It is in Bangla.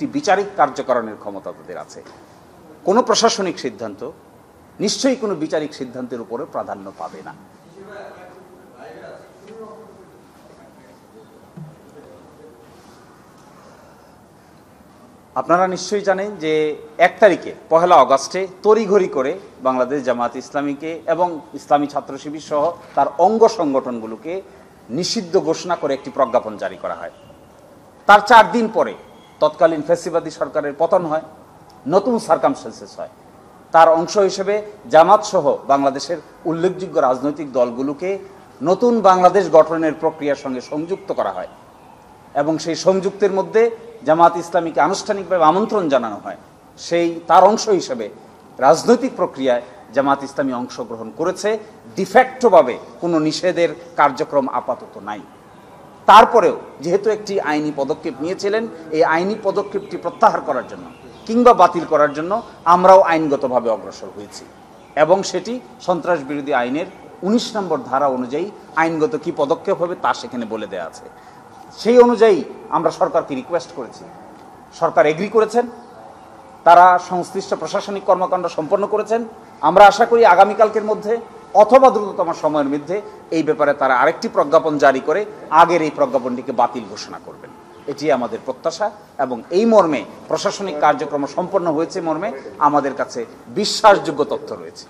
একটি বিচারিক কার্যকরণের ক্ষমতা তাদের আছে। কোনো প্রশাসনিক সিদ্ধান্ত নিশ্চয়ই কোনো বিচারিক সিদ্ধান্তের উপরে প্রাধান্য পাবে না। আপনারা নিশ্চয়ই জানেন যে 1 তারিখে 1 আগস্টে তড়িঘড়ি করে বাংলাদেশ জামায়াত ইসলামীকে এবং ইসলামী ছাত্র শিবির সহ তার অঙ্গ সংগঠনগুলোকে নিষিদ্ধ ঘোষণা করে একটি প্রজ্ঞাপন জারি করা হয়। তার 4 দিন পরে তৎকালীন ফ্যাসিবাদী সরকারের পতন হয়, নতুন সার্কামস্টেন্সেস হয়। তার অংশ হিসেবে জামাত সহ বাংলাদেশের উল্লেখযোগ্য রাজনৈতিক দলগুলোকে নতুন বাংলাদেশ গঠনের প্রক্রিয়ার সঙ্গে সংযুক্ত করা হয় এবং সেই সংযুক্তের মধ্যে জামাত ইসলামীকে আনুষ্ঠানিকভাবে আমন্ত্রণ জানানো হয়। তার অংশ হিসেবে রাজনৈতিক প্রক্রিয়ায় জামাত ইসলামী অংশগ্রহণ করেছে। ডিফ্যাক্টোভাবে কোনো নিষেধের কার্যক্রম আপাতত নাই। তারপরেও যেহেতু একটি আইনি পদক্ষেপ নিয়েছিলেন, এই আইনি পদক্ষেপটি প্রত্যাহার করার জন্য কিংবা বাতিল করার জন্য আমরাও আইনগতভাবে অগ্রসর হয়েছি এবং সেটি সন্ত্রাস বিরোধী আইনের 19 নম্বর ধারা অনুযায়ী আইনগত কী পদক্ষেপ হবে তা সেখানে বলে দেওয়া আছে। সেই অনুযায়ী আমরা সরকারকে রিকোয়েস্ট করেছি, সরকার এগ্রি করেছেন, তারা সংশ্লিষ্ট প্রশাসনিক কর্মকাণ্ড সম্পন্ন করেছেন। আমরা আশা করি আগামীকালকের মধ্যে অথবা দ্রুততম সময়ের মধ্যে এই ব্যাপারে তারা আরেকটি প্রজ্ঞাপন জারি করে আগের এই প্রজ্ঞাপনটিকে বাতিল ঘোষণা করবেন। এটি আমাদের প্রত্যাশা এবং এই মর্মে প্রশাসনিক কার্যক্রম সম্পন্ন হয়েছে মর্মে আমাদের কাছে বিশ্বাসযোগ্য তথ্য রয়েছে।